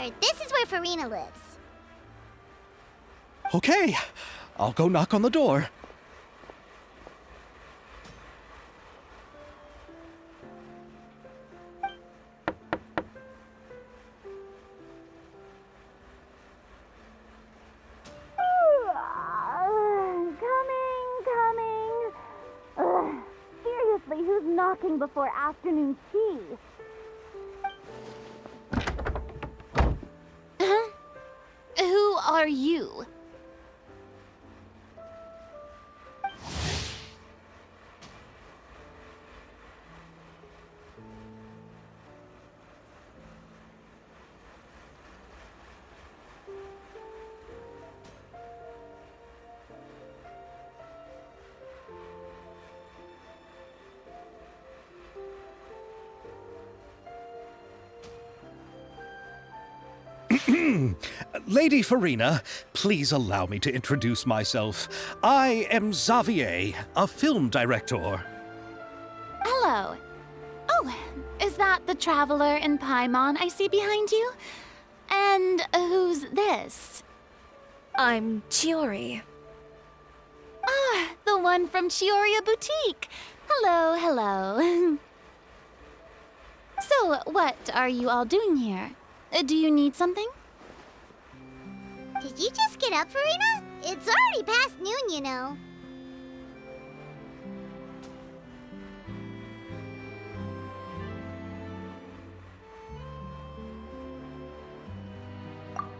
Sure, this is where Farina lives. Okay, I'll go knock on the door. Coming. Ugh, seriously, who's knocking before afternoon tea? Huh? Who are you? Lady Farina, please allow me to introduce myself. I am Xavier, a film director. Hello. Oh, is that the traveler in Paimon I see behind you? And who's this? I'm Chiori. Ah, the one from Chioria Boutique. Hello. So, what are you all doing here? Do you need something? Did you just get up, Farina? It's already past noon, you know.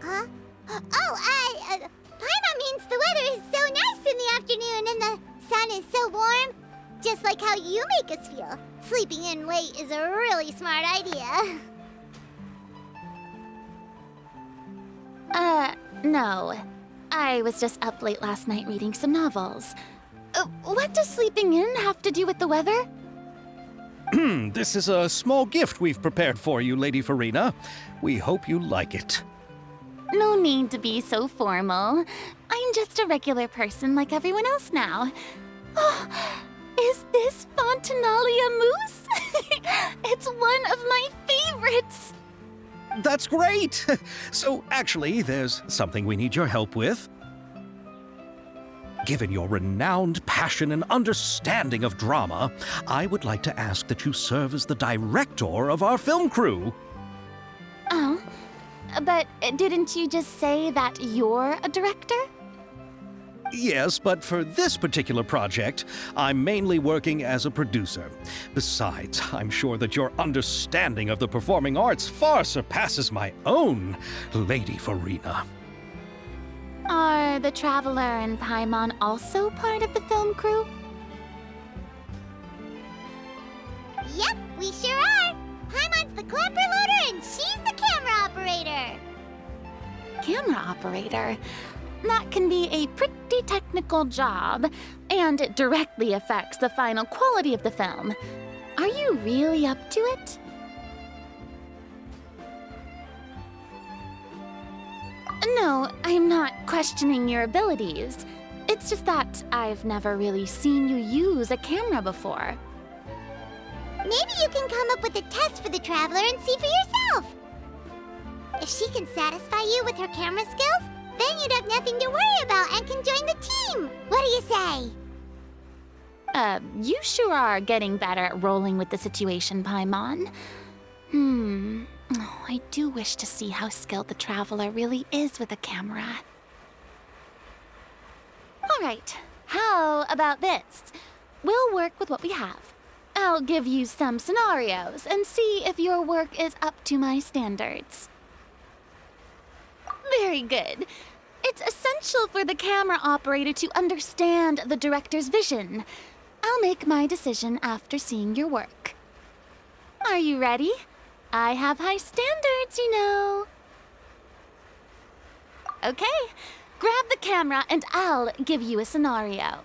Huh? Paimon means the weather is so nice in the afternoon and the sun is so warm. Just like how you make us feel. Sleeping in late is a really smart idea. No. I was just up late last night reading some novels. What does sleeping in have to do with the weather? This is a small gift we've prepared for you, Lady Farina. We hope you like it. No need to be so formal. I'm just a regular person like everyone else now. Oh, is this Fontinalia mousse? It's one of my favorites! That's great! So, actually, there's something we need your help with. Given your renowned passion and understanding of drama, I would like to ask that you serve as the director of our film crew. Oh, but didn't you just say that you're a director? Yes, but for this particular project, I'm mainly working as a producer. Besides, I'm sure that your understanding of the performing arts far surpasses my own, Lady Farina. Are the Traveler and Paimon also part of the film crew? Yep, we sure are! Paimon's the clapper loader and she's the camera operator! Camera operator? That can be a pretty technical job, and it directly affects the final quality of the film. Are you really up to it? No, I'm not questioning your abilities. It's just that I've never really seen you use a camera before. Maybe you can come up with a test for the Traveler and see for yourself. If she can satisfy you with her camera skills, then you'd have nothing to worry about and can join the team. What do you say? You sure are getting better at rolling with the situation, Paimon. Oh, I do wish to see how skilled the Traveler really is with a camera. All right, how about this? We'll work with what we have. I'll give you some scenarios and see if your work is up to my standards. Very good. It's essential for the camera operator to understand the director's vision. I'll make my decision after seeing your work. Are you ready? I have high standards, you know. Okay, grab the camera and I'll give you a scenario.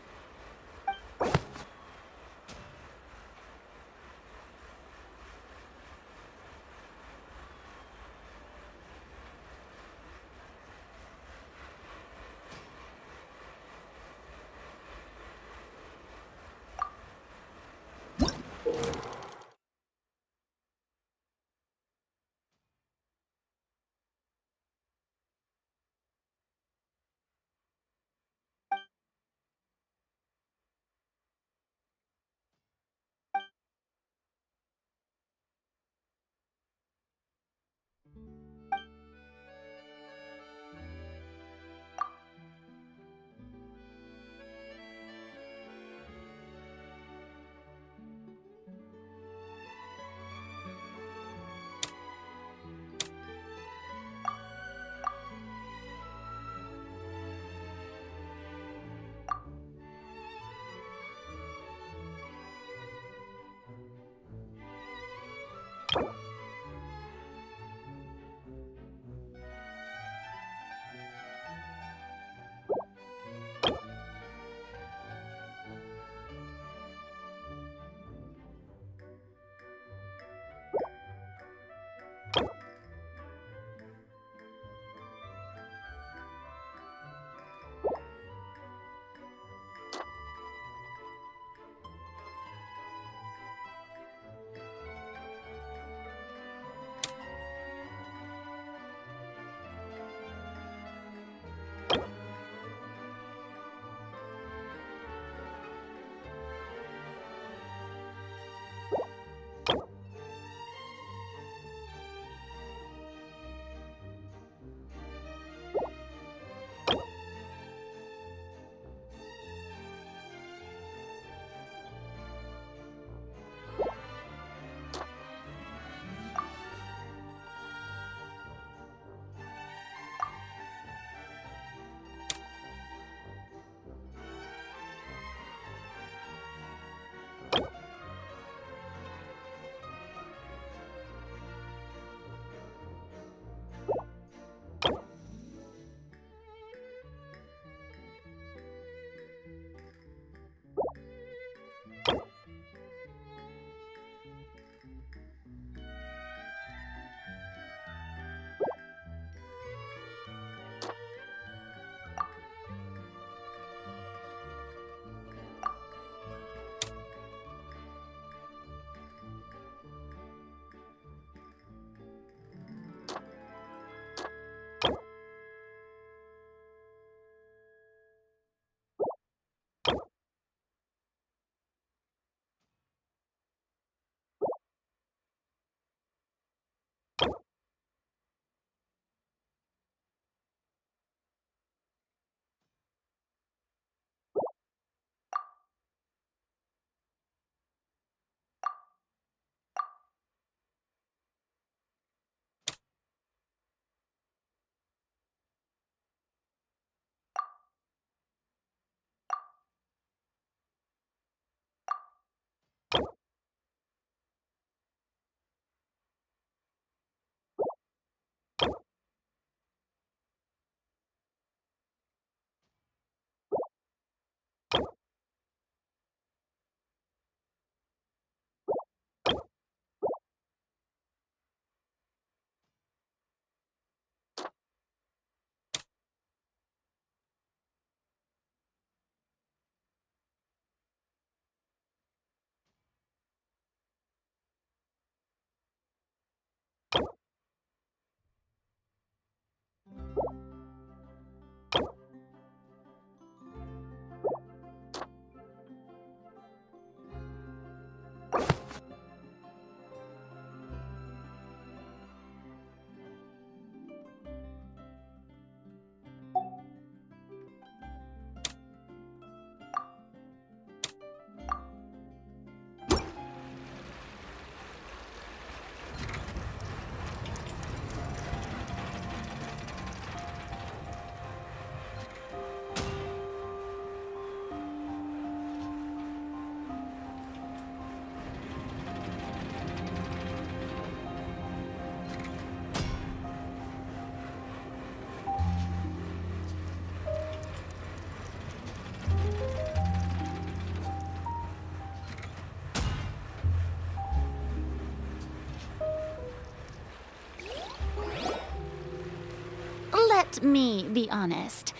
let me be honest.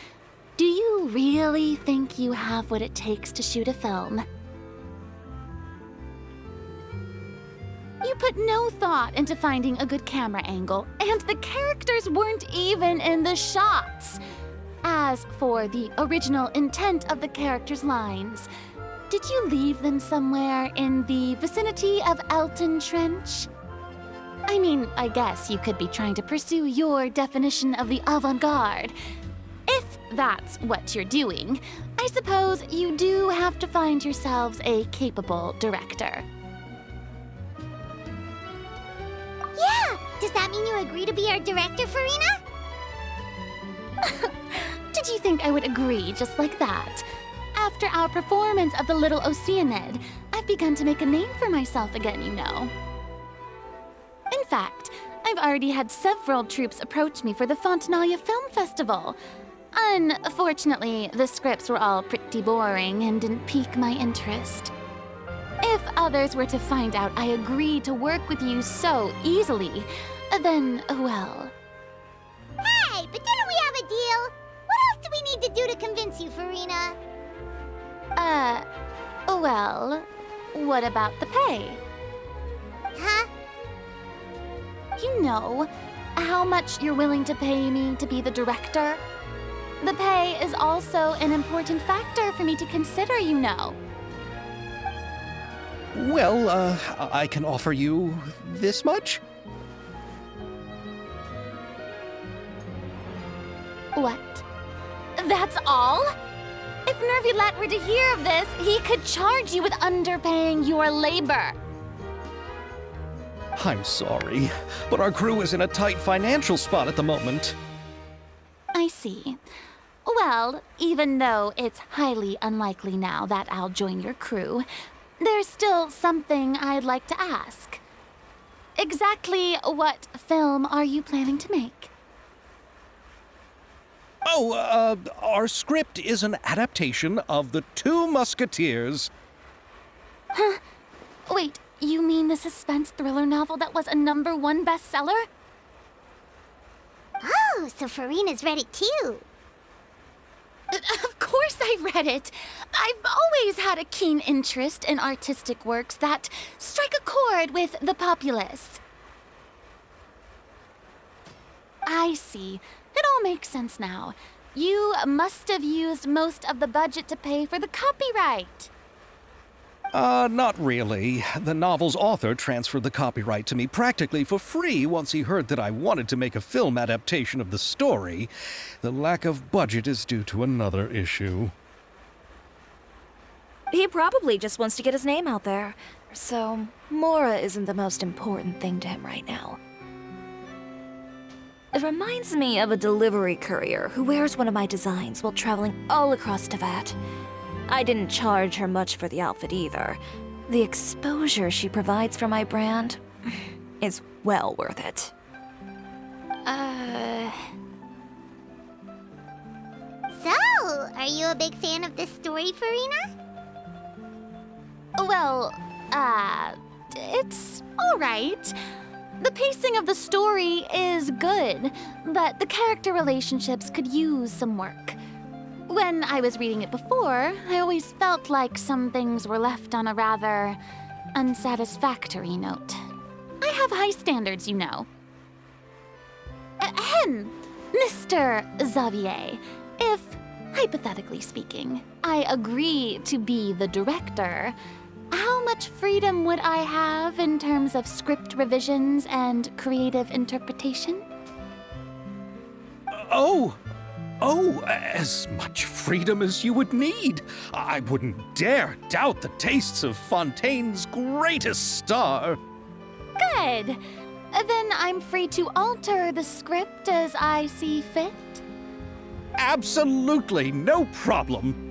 Do you really think you have what it takes to shoot a film? You put no thought into finding a good camera angle, and the characters weren't even in the shots. As for the original intent of the characters' lines, did you leave them somewhere in the vicinity of Elton Trench? I mean, I guess you could be trying to pursue your definition of the avant-garde. If that's what you're doing, I suppose you do have to find yourselves a capable director. Yeah! Does that mean you agree to be our director, Farina? Did you think I would agree just like that? After our performance of The Little Oceanid, I've begun to make a name for myself again, you know. In fact, I've already had several troops approach me for the Fontanalia Film Festival. Unfortunately, the scripts were all pretty boring and didn't pique my interest. If others were to find out I agreed to work with you so easily, then, well... Hey, but didn't we have a deal? What else do we need to do to convince you, Farina? Well, what about the pay? Huh? You know, how much you're willing to pay me to be the director? The pay is also an important factor for me to consider, you know. Well, I can offer you this much? What? That's all? If Nervulat were to hear of this, he could charge you with underpaying your labor. I'm sorry, but our crew is in a tight financial spot at the moment. I see. Well, even though it's highly unlikely now that I'll join your crew, there's still something I'd like to ask. Exactly what film are you planning to make? Oh, our script is an adaptation of The Two Musketeers. Huh? Wait, you mean the suspense thriller novel that was a #1 bestseller? Oh, so Farina's read it too. Of course I read it. I've always had a keen interest in artistic works that strike a chord with the populace. I see. It all makes sense now. You must have used most of the budget to pay for the copyright. Not really. The novel's author transferred the copyright to me practically for free once he heard that I wanted to make a film adaptation of the story. The lack of budget is due to another issue. He probably just wants to get his name out there. So, Mora isn't the most important thing to him right now. It reminds me of a delivery courier who wears one of my designs while traveling all across Teyvat. I didn't charge her much for the outfit either. The exposure she provides for my brand is well worth it. So, are you a big fan of this story, Farina? Well, it's all right. The pacing of the story is good, but the character relationships could use some work. When I was reading it before, I always felt like some things were left on a rather unsatisfactory note. I have high standards, you know. Ahem, Mr. Xavier, if, hypothetically speaking, I agree to be the director, how much freedom would I have in terms of script revisions and creative interpretation? Oh, as much freedom as you would need. I wouldn't dare doubt the tastes of Fontaine's greatest star. Good. Then I'm free to alter the script as I see fit. Absolutely, no problem.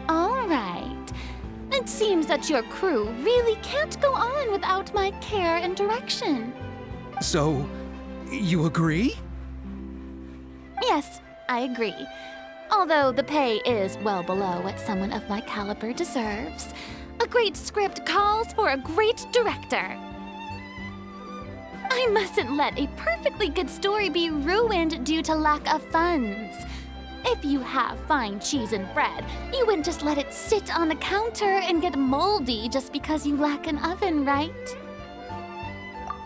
All right. It seems that your crew really can't go on without my care and direction. So, you agree? Yes, I agree. Although the pay is well below what someone of my caliber deserves. A great script calls for a great director. I mustn't let a perfectly good story be ruined due to lack of funds. If you have fine cheese and bread, you wouldn't just let it sit on the counter and get moldy just because you lack an oven, right?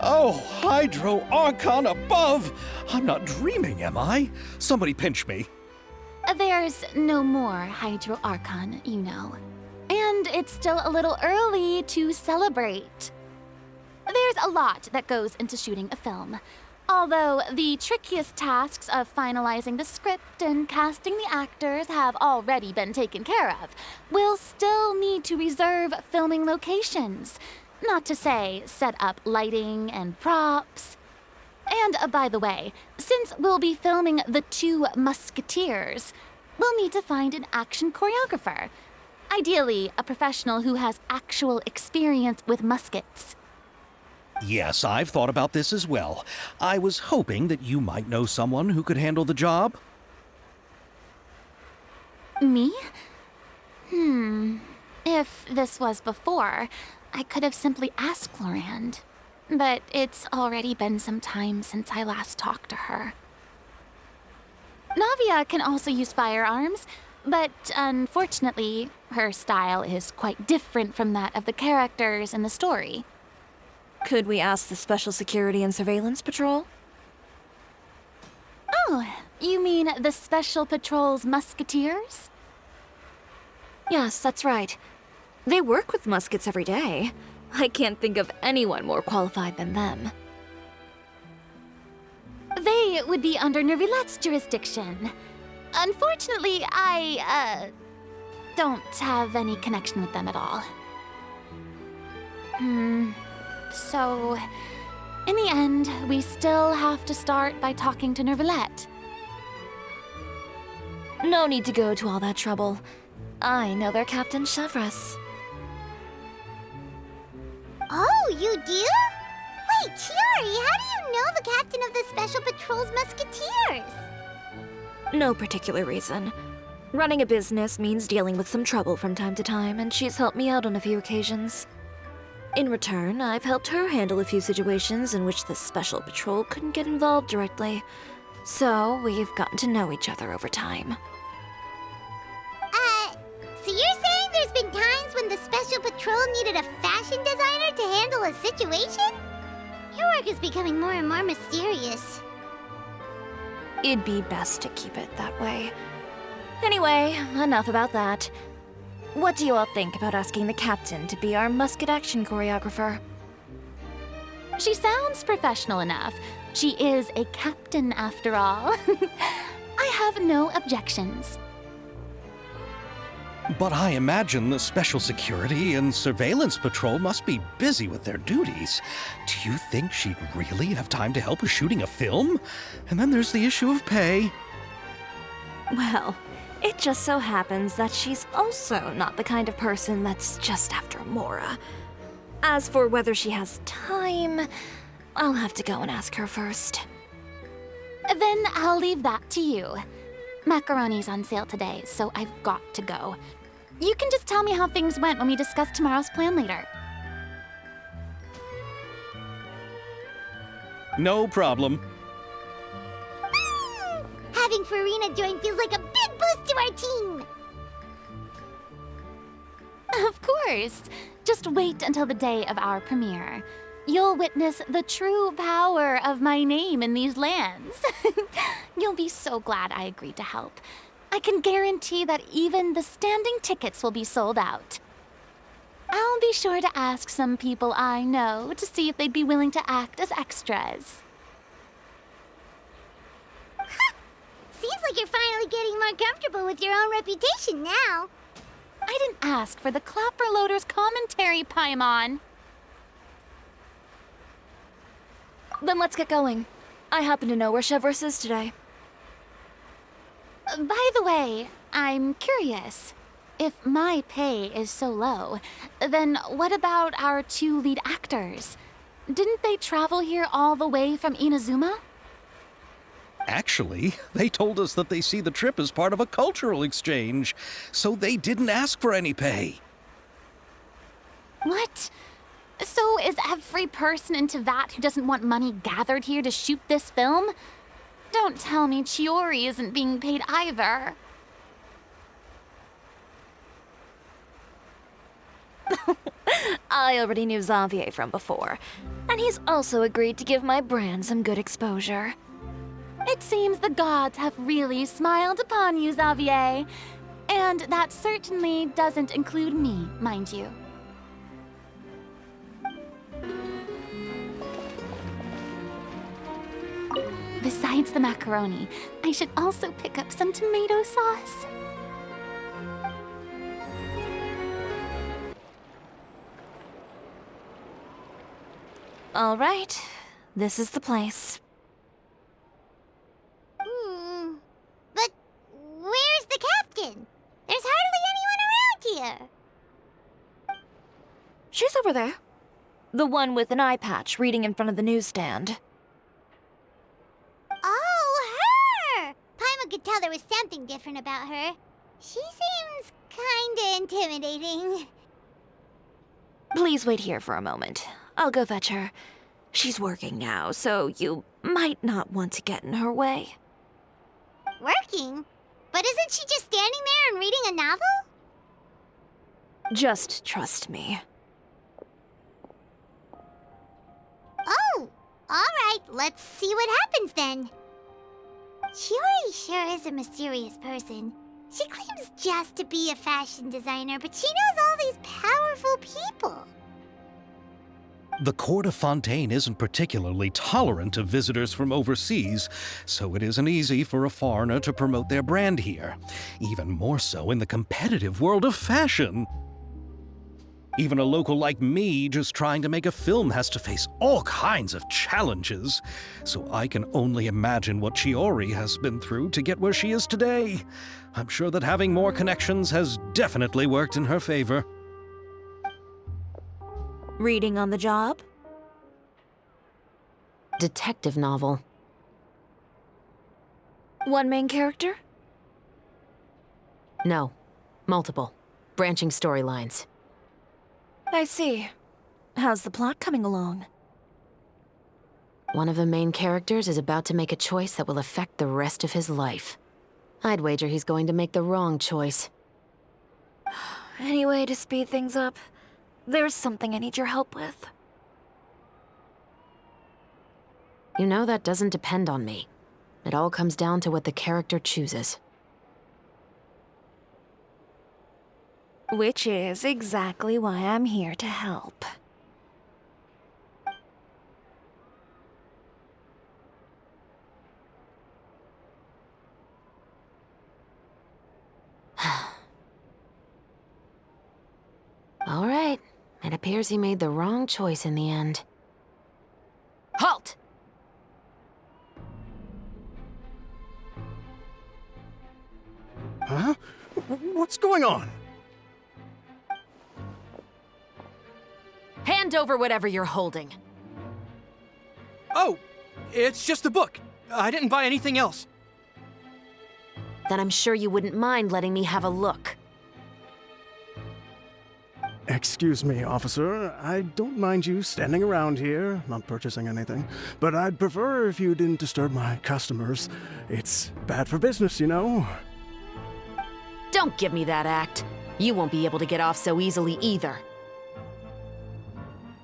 Oh, Hydro Archon above! I'm not dreaming, am I? Somebody pinch me. There's no more Hydro Archon, you know. And it's still a little early to celebrate. There's a lot that goes into shooting a film. Although the trickiest tasks of finalizing the script and casting the actors have already been taken care of, we'll still need to reserve filming locations. Not to say set up lighting and props. And by the way, since we'll be filming the 2 Musketeers, we'll need to find an action choreographer. Ideally, a professional who has actual experience with muskets. Yes, I've thought about this as well. I was hoping that you might know someone who could handle the job. Me? If this was before, I could have simply asked Florand. But it's already been some time since I last talked to her. Navia can also use firearms, but unfortunately, her style is quite different from that of the characters in the story. Could we ask the Special Security and Surveillance Patrol? Oh, you mean the Special Patrol's Musketeers? Yes, that's right. They work with muskets every day. I can't think of anyone more qualified than them. They would be under Nervilette's jurisdiction. Unfortunately, I, don't have any connection with them at all. So, in the end, we still have to start by talking to Nervilette. No need to go to all that trouble. I know their Captain Chevres. Oh, you do? Wait, Chiari, how do you know the captain of the Special Patrol's Musketeers? No particular reason. Running a business means dealing with some trouble from time to time, and she's helped me out on a few occasions. In return, I've helped her handle a few situations in which the Special Patrol couldn't get involved directly. So, we've gotten to know each other over time. So you're saying there's been times when the Special Patrol needed a fashion designer to handle a situation? Your work is becoming more and more mysterious. It'd be best to keep it that way. Anyway, enough about that. What do you all think about asking the captain to be our musket action choreographer? She sounds professional enough. She is a captain after all. I have no objections. But I imagine the Special Security and Surveillance Patrol must be busy with their duties. Do you think she'd really have time to help with shooting a film? And then there's the issue of pay. Well, it just so happens that she's also not the kind of person that's just after Mora. As for whether she has time, I'll have to go and ask her first. Then I'll leave that to you. Macaroni's on sale today, so I've got to go. You can just tell me how things went when we discuss tomorrow's plan later. No problem. Having Farina join feels like a big boost to our team! Of course. Just wait until the day of our premiere. You'll witness the true power of my name in these lands. You'll be so glad I agreed to help. I can guarantee that even the standing tickets will be sold out. I'll be sure to ask some people I know to see if they'd be willing to act as extras. Seems like you're finally getting more comfortable with your own reputation now. I didn't ask for the Clapper Loader's commentary, Paimon. Then let's get going. I happen to know where Chevres is today. By the way, I'm curious. If my pay is so low, then what about our 2 lead actors? Didn't they travel here all the way from Inazuma? Actually, Actually, they told us that they see the trip as part of a cultural exchange, so they didn't ask for any pay. What? So is every person in Teyvat who doesn't want money gathered here to shoot this film? Don't tell me Chiori isn't being paid either. I already knew Xavier from before, and he's also agreed to give my brand some good exposure. It seems the gods have really smiled upon you, Xavier. And that certainly doesn't include me, mind you. Besides the macaroni, I should also pick up some tomato sauce. All right, this is the place. But where's the captain? There's hardly anyone around here. She's over there. The one with an eye patch reading in front of the newsstand. Oh, her! Paimon could tell there was something different about her. She seems kinda intimidating. Please wait here for a moment. I'll go fetch her. She's working now, so you might not want to get in her way. Working? But isn't she just standing there and reading a novel? Just trust me. Oh, alright, let's see what happens then. Chiori sure is a mysterious person. She claims just to be a fashion designer, but she knows all these powerful people. The court of Fontaine isn't particularly tolerant of visitors from overseas, so it isn't easy for a foreigner to promote their brand here, even more so in the competitive world of fashion. Even a local like me just trying to make a film has to face all kinds of challenges, so I can only imagine what Chiori has been through to get where she is today. I'm sure that having more connections has definitely worked in her favor. Reading on the job? Detective novel. One main character? No. Multiple. Branching storylines. I see. How's the plot coming along? One of the main characters is about to make a choice that will affect the rest of his life. I'd wager he's going to make the wrong choice. Any way to speed things up? There's something I need your help with. You know that doesn't depend on me. It all comes down to what the character chooses. Which is exactly why I'm here to help. All right. It appears he made the wrong choice in the end. Halt! Huh? What's going on? Hand over whatever you're holding. Oh, it's just a book. I didn't buy anything else. Then I'm sure you wouldn't mind letting me have a look. Excuse me, officer. I don't mind you standing around here, not purchasing anything, but I'd prefer if you didn't disturb my customers. It's bad for business, you know. Don't give me that act. You won't be able to get off so easily either.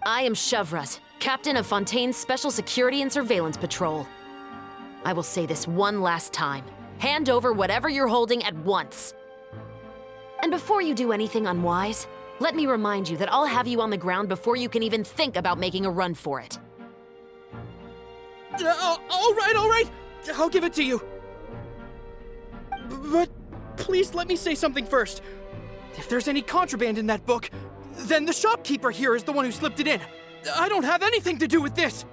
I am Chevraz, captain of Fontaine's Special Security and Surveillance Patrol. I will say this one last time. Hand over whatever you're holding at once. And before you do anything unwise, let me remind you that I'll have you on the ground before you can even think about making a run for it. All right. I'll give it to you. But please let me say something first. If there's any contraband in that book, then the shopkeeper here is the one who slipped it in. I don't have anything to do with this.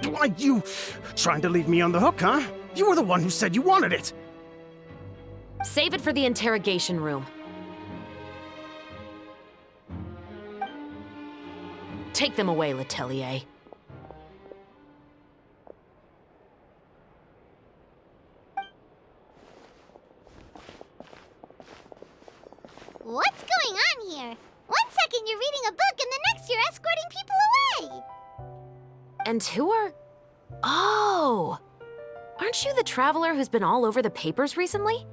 Why, you trying to leave me on the hook, huh? You were the one who said you wanted it. Save it for the interrogation room. Take them away, Letelier. here. One second you're reading a book and the next you're escorting people away. And who are... Oh! Aren't you the traveler who's been all over the papers recently?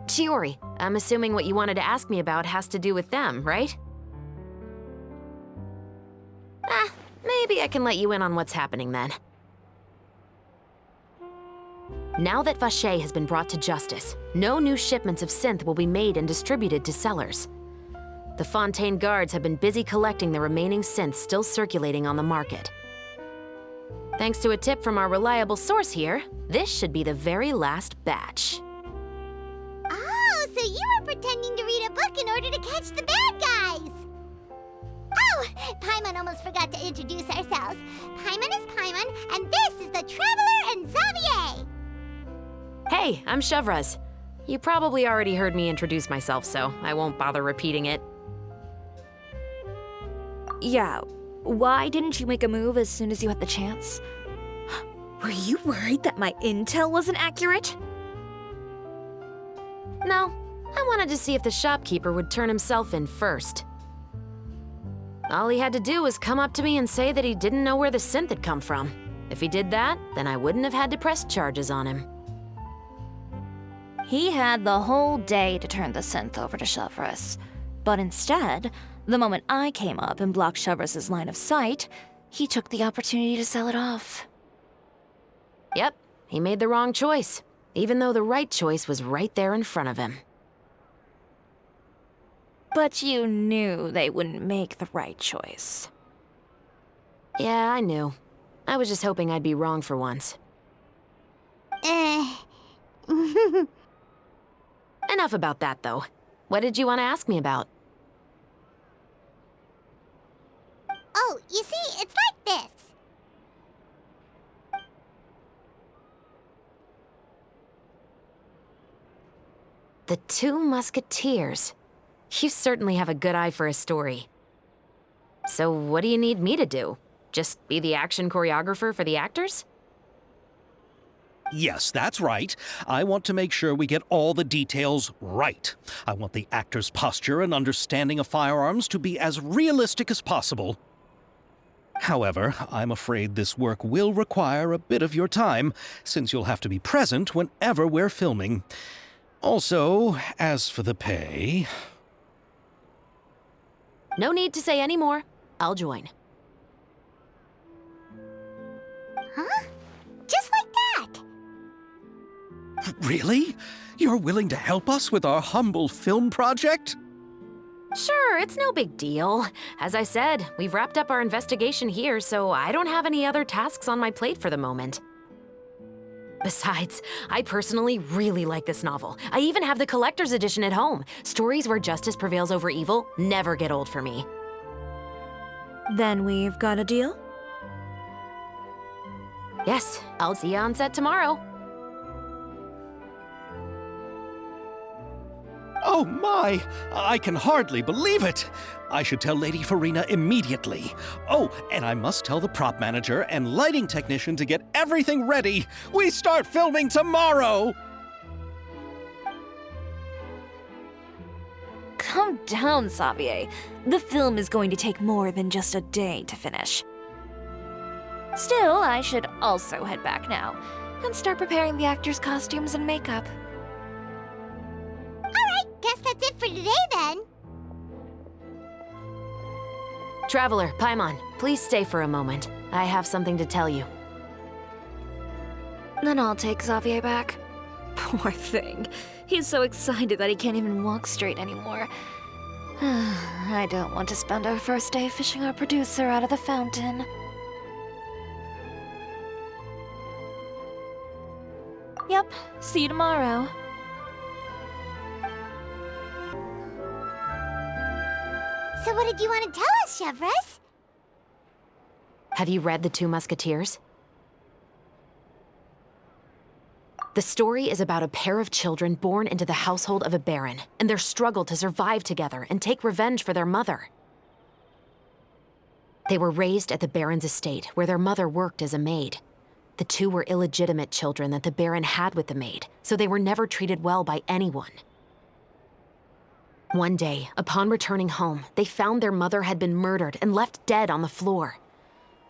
Chiori, I'm assuming what you wanted to ask me about has to do with them, right? Maybe I can let you in on what's happening then. Now that Vacher has been brought to justice, no new shipments of synth will be made and distributed to sellers. The Fontaine guards have been busy collecting the remaining synths still circulating on the market. Thanks to a tip from our reliable source here, this should be the very last batch. Oh, so you were pretending to read a book in order to catch the bad guys! Oh, Paimon almost forgot to introduce ourselves. Paimon is Paimon, and this is the Traveler and Xavier! Hey, I'm Chevraz. You probably already heard me introduce myself, so I won't bother repeating it. Yeah, why didn't you make a move as soon as you had the chance? Were you worried that my intel wasn't accurate? No, I wanted to see if the shopkeeper would turn himself in first. All he had to do was come up to me and say that he didn't know where the synth had come from. If he did that, then I wouldn't have had to press charges on him. He had the whole day to turn the synth over to Chevraz. But instead, the moment I came up and blocked Chevraz's line of sight, he took the opportunity to sell it off. Yep, he made the wrong choice, even though the right choice was right there in front of him. But you knew they wouldn't make the right choice. Yeah, I knew. I was just hoping I'd be wrong for once. Enough about that, though. What did you want to ask me about? Oh, you see, it's like this. The Two Musketeers. You certainly have a good eye for a story. So what do you need me to do? Just be the action choreographer for the actors? Yes, that's right. I want to make sure we get all the details right. I want the actor's posture and understanding of firearms to be as realistic as possible. However, I'm afraid this work will require a bit of your time, since you'll have to be present whenever we're filming. Also, as for the pay... No need to say any more. I'll join. Huh? Just like that? Really? You're willing to help us with our humble film project? Sure, it's no big deal. As I said, we've wrapped up our investigation here, so I don't have any other tasks on my plate for the moment. Besides, I personally really like this novel. I even have the collector's edition at home. Stories where justice prevails over evil never get old for me. Then we've got a deal? Yes, I'll see you on set tomorrow. Oh my! I can hardly believe it! I should tell Lady Farina immediately. Oh, and I must tell the prop manager and lighting technician to get everything ready. We start filming tomorrow! Calm down, Xavier. The film is going to take more than just a day to finish. Still, I should also head back now and start preparing the actors' costumes and makeup. Alright, guess that's it for today then. Traveler, Paimon, please stay for a moment. I have something to tell you. Then I'll take Xavier back. Poor thing. He's so excited that he can't even walk straight anymore. I don't want to spend our first day fishing our producer out of the fountain. Yep, see you tomorrow. So what did you want to tell us, Chevraz? Have you read The Two Musketeers? The story is about a pair of children born into the household of a baron and their struggle to survive together and take revenge for their mother. They were raised at the baron's estate, where their mother worked as a maid. The two were illegitimate children that the baron had with the maid, so they were never treated well by anyone. One day, upon returning home, they found their mother had been murdered and left dead on the floor.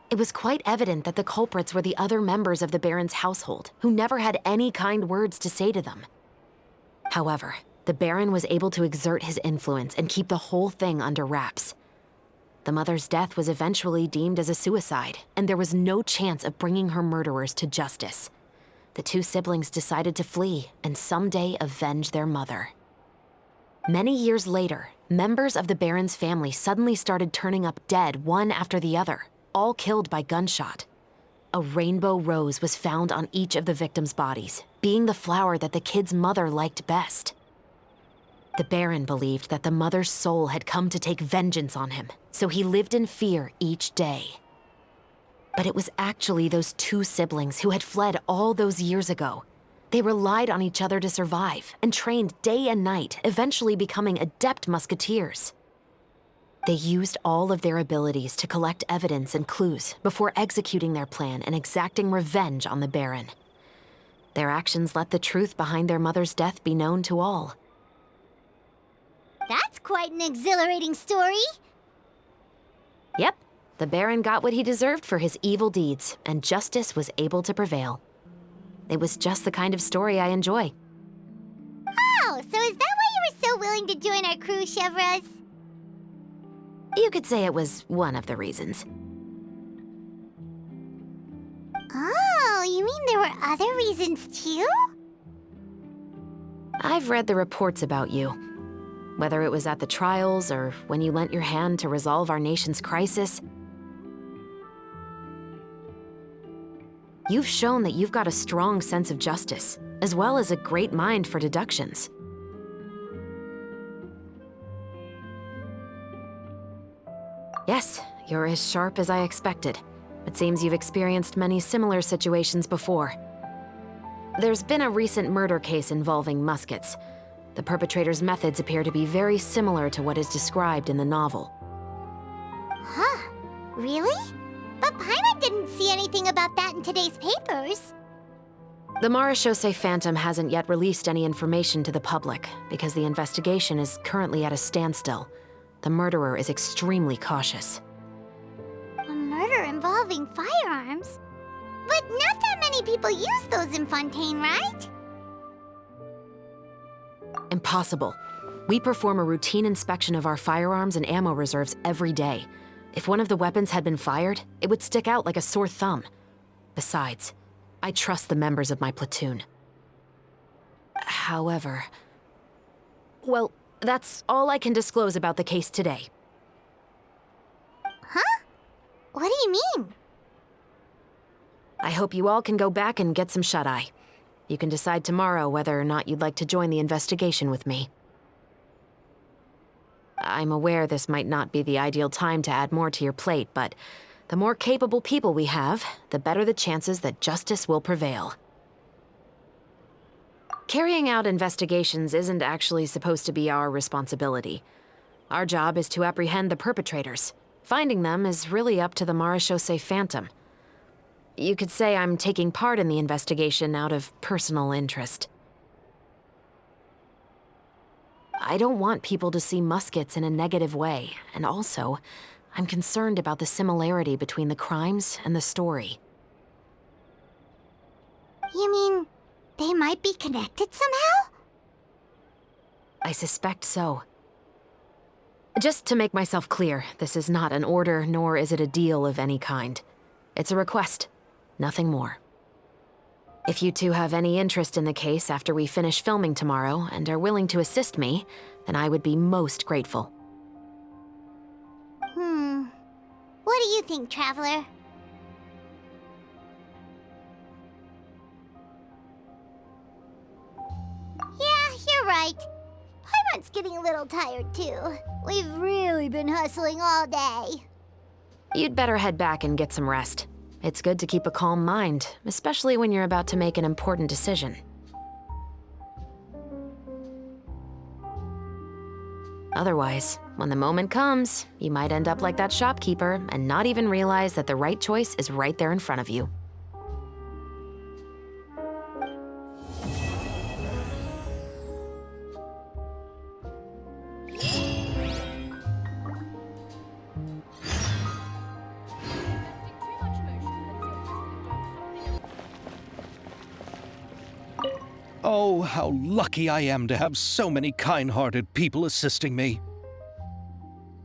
It was quite evident that the culprits were the other members of the Baron's household, who never had any kind words to say to them. However, the Baron was able to exert his influence and keep the whole thing under wraps. The mother's death was eventually deemed as a suicide, and there was no chance of bringing her murderers to justice. The two siblings decided to flee and someday avenge their mother. Many years later, members of the Baron's family suddenly started turning up dead one after the other, all killed by gunshot. A rainbow rose was found on each of the victims' bodies, being the flower that the kid's mother liked best. The Baron believed that the mother's soul had come to take vengeance on him, so he lived in fear each day. But it was actually those two siblings who had fled all those years ago. They relied on each other to survive and trained day and night, eventually becoming adept musketeers. They used all of their abilities to collect evidence and clues before executing their plan and exacting revenge on the Baron. Their actions let the truth behind their mother's death be known to all. That's quite an exhilarating story. Yep, the Baron got what he deserved for his evil deeds, and justice was able to prevail. It was just the kind of story I enjoy. Oh, so is that why you were so willing to join our crew, Chevraz? You could say it was one of the reasons. Oh, you mean there were other reasons too? I've read the reports about you. Whether it was at the trials or when you lent your hand to resolve our nation's crisis, you've shown that you've got a strong sense of justice, as well as a great mind for deductions. Yes, you're as sharp as I expected. It seems you've experienced many similar situations before. There's been a recent murder case involving Muskets. The perpetrator's methods appear to be very similar to what is described in the novel. Huh, really? But Paimon didn't see anything about that in today's papers. The Marechaussee Phantom hasn't yet released any information to the public because the investigation is currently at a standstill. The murderer is extremely cautious. A murder involving firearms? But not that many people use those in Fontaine, right? Impossible. We perform a routine inspection of our firearms and ammo reserves every day. If one of the weapons had been fired, it would stick out like a sore thumb. Besides, I trust the members of my platoon. However... well, that's all I can disclose about the case today. Huh? What do you mean? I hope you all can go back and get some shut-eye. You can decide tomorrow whether or not you'd like to join the investigation with me. I'm aware this might not be the ideal time to add more to your plate, but the more capable people we have, the better the chances that justice will prevail. Carrying out investigations isn't actually supposed to be our responsibility. Our job is to apprehend the perpetrators. Finding them is really up to the Marechaussee Phantom. You could say I'm taking part in the investigation out of personal interest. I don't want people to see Muskets in a negative way, and also, I'm concerned about the similarity between the crimes and the story. You mean they might be connected somehow? I suspect so. Just to make myself clear, this is not an order, nor is it a deal of any kind. It's a request. Nothing more. If you two have any interest in the case after we finish filming tomorrow and are willing to assist me, then I would be most grateful. What do you think, Traveler? Yeah, you're right. Paimon's getting a little tired too. We've really been hustling all day. You'd better head back and get some rest. It's good to keep a calm mind, especially when you're about to make an important decision. Otherwise, when the moment comes, you might end up like that shopkeeper and not even realize that the right choice is right there in front of you. Oh, how lucky I am to have so many kind-hearted people assisting me.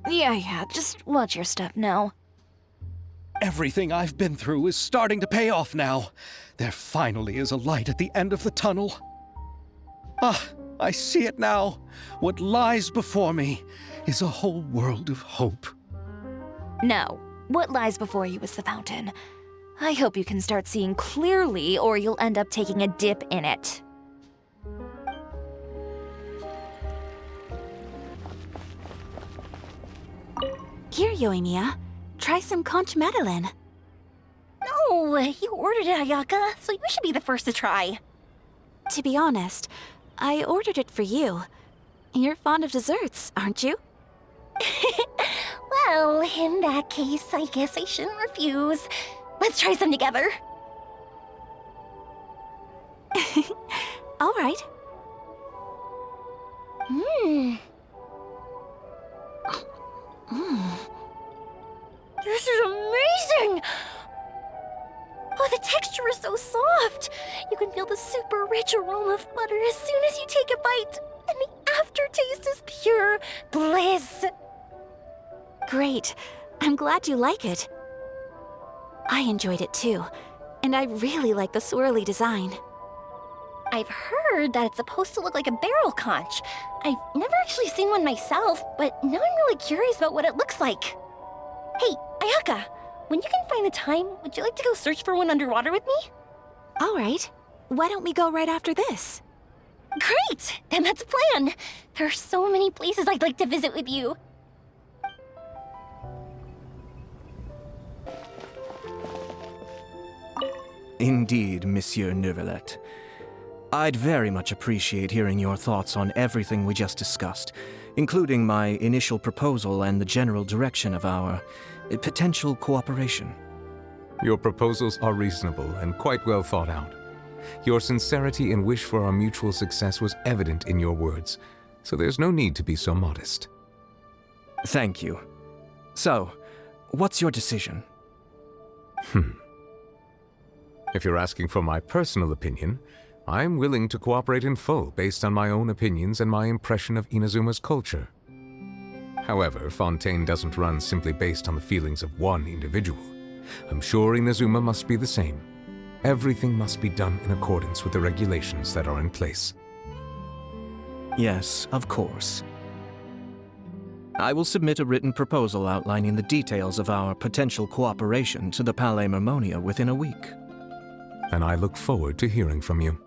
Yeah, just watch your step now. Everything I've been through is starting to pay off now. There finally is a light at the end of the tunnel. Ah, I see it now. What lies before me is a whole world of hope. No, what lies before you is the fountain. I hope you can start seeing clearly, or you'll end up taking a dip in it. Here, Yoimiya. Try some conch madeleine. No, you ordered it, Ayaka, so you should be the first to try. To be honest, I ordered it for you. You're fond of desserts, aren't you? Well, in that case, I guess I shouldn't refuse. Let's try some together. All right. This is amazing! Oh, the texture is so soft! You can feel the super rich aroma of butter as soon as you take a bite, and the aftertaste is pure bliss! Great. I'm glad you like it. I enjoyed it too, and I really like the swirly design. I've heard that it's supposed to look like a barrel conch. I've never actually seen one myself, but now I'm really curious about what it looks like. Hey, Ayaka, when you can find the time, would you like to go search for one underwater with me? All right. Why don't we go right after this? Great! And that's a plan. There are so many places I'd like to visit with you. Indeed, Monsieur Neuvillette. I'd very much appreciate hearing your thoughts on everything we just discussed, including my initial proposal and the general direction of our potential cooperation. Your proposals are reasonable and quite well thought out. Your sincerity and wish for our mutual success was evident in your words, so there's no need to be so modest. Thank you. So, what's your decision? If you're asking for my personal opinion, I'm willing to cooperate in full based on my own opinions and my impression of Inazuma's culture. However, Fontaine doesn't run simply based on the feelings of one individual. I'm sure Inazuma must be the same. Everything must be done in accordance with the regulations that are in place. Yes, of course. I will submit a written proposal outlining the details of our potential cooperation to the Palais Mermonia within a week. And I look forward to hearing from you.